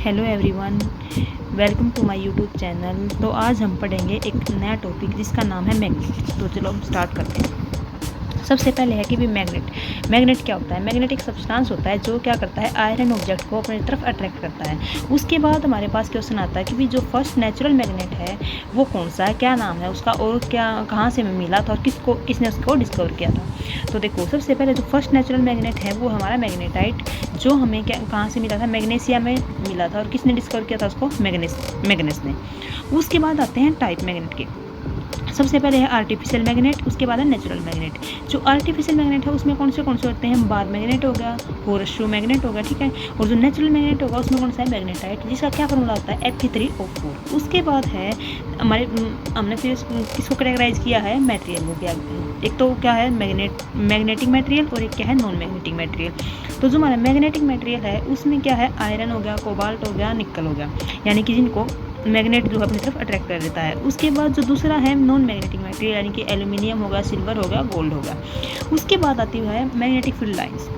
Hello everyone, welcome to my YouTube channel. तो आज हम पढ़ेंगे एक नया टॉपिक जिसका नाम है मैग्नेट। तो चलो हम स्टार्ट करते हैं। सबसे पहले है कि भी मैग्नेट क्या होता है। मैग्नेट एक सब्सटेंस होता है जो क्या करता है, आयरन ऑब्जेक्ट को अपनी तरफ अट्रैक्ट करता है। उसके बाद हमारे पास क्वेश्चन आता है कि भी जो फर्स्ट नेचुरल मैग्नेट है वो कौन सा है, क्या नाम है उसका और क्या कहाँ से मिला था और किसने उसको डिस्कवर किया था। तो देखो, सबसे पहले जो फर्स्ट नेचुरल मैग्नेट है वो हमारा मैग्नेटाइट, जो हमें कहाँ से मिला था, मैग्नीशिया में मिला था। और किसने डिस्कवर किया था उसको, मैग्नेस ने। उसके बाद आते हैं टाइप मैग्नेट के। सबसे पहले है आर्टिफिशियल मैग्नेट, उसके बाद है नेचुरल मैग्नेट। जो आर्टिफिशियल मैग्नेट है उसमें कौन से होते हैं, बार मैग्नेट हो गया, होर्सशू मैग्नेट होगा, ठीक है। और जो नेचुरल मैग्नेट होगा उसमें कौन सा है, मैग्नेटाइट, जिसका क्या फॉर्मूला होता है, Fe3O4। उसके बाद है हमने फिर किसको कैटेगराइज किया है, मटेरियल को किया। एक तो क्या है, मैग्नेटिक मटेरियल और एक क्या है, नॉन मैग्नेटिक मटेरियल। तो जो हमारा मैग्नेटिक मटेरियल है उसमें क्या है, आयरन हो गया, कोबाल्ट हो गया, निकल हो गया, यानी कि जिनको मैग्नेट जो है अपनी तरफ अट्रैक्ट कर देता है। उसके बाद जो दूसरा है नॉन मैग्नेटिक मटेरियल, यानी कि एल्यूमिनियम होगा, सिल्वर होगा, गोल्ड होगा। उसके बाद आती है magnetic field lines.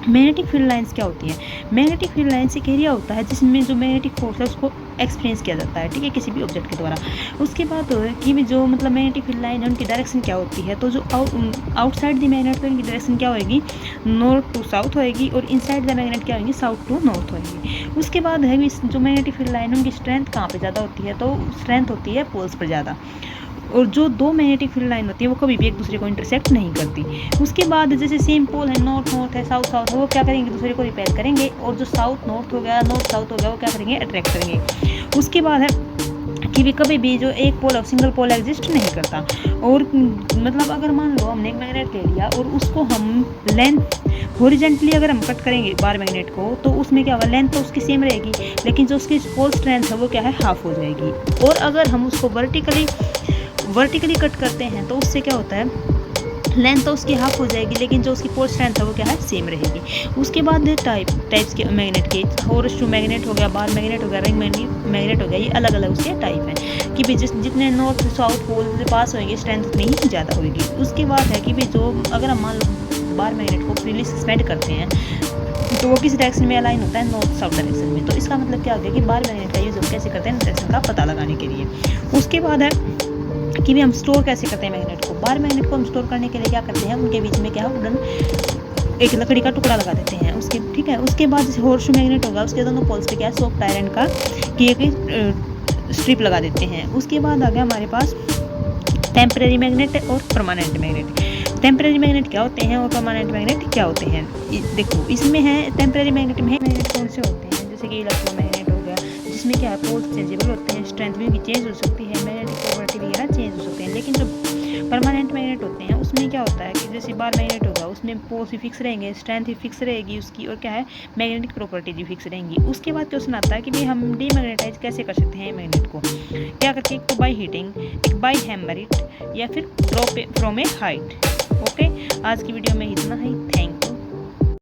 Magnetic field lines क्या होती है, मैग्नेटिक फील्ड लाइंस एक एरिया होता है जिसमें जो मैग्नेटिक फोर्स है उसको एक्सपीरियंस किया जाता है, ठीक है, किसी भी ऑब्जेक्ट के द्वारा। उसके बाद कि भी जो मतलब मैग्नेटिक फील्ड लाइन है उनकी डायरेक्शन क्या होती है। तो जो आउटसाइड द मैग्नेट तो इनकी डायरेक्शन क्या होगी, नॉर्थ टू साउथ होएगी, और इनसाइड द मैग्नेट क्या होगी, साउथ टू नॉर्थ होएगी। उसके बाद है जो मैग्नेटिक फील्ड लाइन है उनकी स्ट्रेंथ कहाँ पे ज़्यादा होती है, तो स्ट्रेंथ होती है पोल्स पर ज़्यादा। और जो दो मैग्नेटिक फील्ड लाइन होती है वो कभी भी एक दूसरे को इंटरसेक्ट नहीं करती। उसके बाद जैसे सेम पोल है, नॉर्थ नॉर्थ है, साउथ साउथ है, वो क्या करेंगे, दूसरे को रिपेल करेंगे। और जो साउथ नॉर्थ हो गया, नॉर्थ साउथ हो गया, वो क्या करेंगे, अट्रैक्ट करेंगे। उसके बाद है कि भी कभी भी जो एक पोल सिंगल पोल एग्जिस्ट नहीं करता। और मतलब अगर मान लो हमने एक मैग्नेट ले लिया और उसको हम लेंथ हॉरिजेंटली अगर हम कट करेंगे बार मैग्नेट को, तो उसमें क्या होगा, लेंथ तो उसकी सेम रहेगी, लेकिन जो उसकी पोल स्ट्रेंथ है वो क्या है, हाफ हो जाएगी। और अगर हम उसको वर्टिकली कट करते हैं तो उससे क्या होता है, लेंथ तो उसकी हाफ हो जाएगी, लेकिन जो उसकी पोल स्ट्रेंथ है वो क्या है, सेम रहेगी। उसके बाद टाइप्स के मैग्नेट के, होर्सशू मैग्नेट हो गया, बार मैग्नेट हो गया, रिंग मैग्नेट हो गया, ये अलग अलग उसके टाइप हैं कि भी जितने नॉर्थ साउथ पोल से पास होंगे स्ट्रेंथ उतनी ही ज़्यादा होगी। उसके बाद है कि भी जो अगर हम मान लो बार मैग्नेट को फ्रीली सस्पेंड करते हैं तो वो किस डायरेक्शन में अलाइन होता है, नॉर्थ साउथ डायरेक्शन में। तो इसका मतलब क्या हो गया कि बार मैग्नेट का यूज हम कैसे करते हैं, डायरेक्शन का पता लगाने के लिए। उसके बाद है कि भी हम स्टोर कैसे करते हैं मैग्नेट को। बार मैग्नेट को हम स्टोर करने के लिए क्या करते हैं, उनके बीच में क्या वुडन एक लकड़ी का टुकड़ा लगा देते हैं उसके, ठीक है। उसके बाद जैसे होर्सशू मैग्नेट होगा उसके दोनों पोल्स पे क्या है, सॉफ्ट आयरन का की एक स्ट्रिप लगा देते हैं। उसके बाद आ गया हमारे पास टेम्परेरी मैग्नेट और परमानेंट मैग्नेट। टेम्परेरी मैग्नेट क्या होते हैं और परमानेंट मैग्नेट क्या होते हैं, देखो इसमें है टेम्परेरी मैग्नेट में मैग्नेट कौन से होते हैं, जैसे कि इलेक्ट्रोमैग्नेट हो गया, जिसमें क्या है, पोल्स चेंजेबल होते हैं, स्ट्रेंथ भी उनकी चेंज हो सकती है, मैग्नेटिक प्रॉपर्टी वगैरह चेंज हो सकते हैं। लेकिन जो परमानेंट मैग्नेट होते हैं उसमें क्या होता है कि जैसे बार मैग्नेट होगा उसमें पोल्स भी फिक्स रहेंगे, स्ट्रेंथ भी फिक्स रहेगी उसकी, और क्या है, मैग्नेटिक प्रॉपर्टी भी फिक्स रहेंगी। उसके बाद क्वेश्चन आता है कि भाई हम डीमैग्नेटाइज कैसे कर सकते हैं मैग्नेट को, क्या करके, एक तो बाई हीटिंग, एक बाई हैमर इट, या फिर फ्रॉम ए हाइट। ओके, आज की वीडियो में इतना ही। थैंक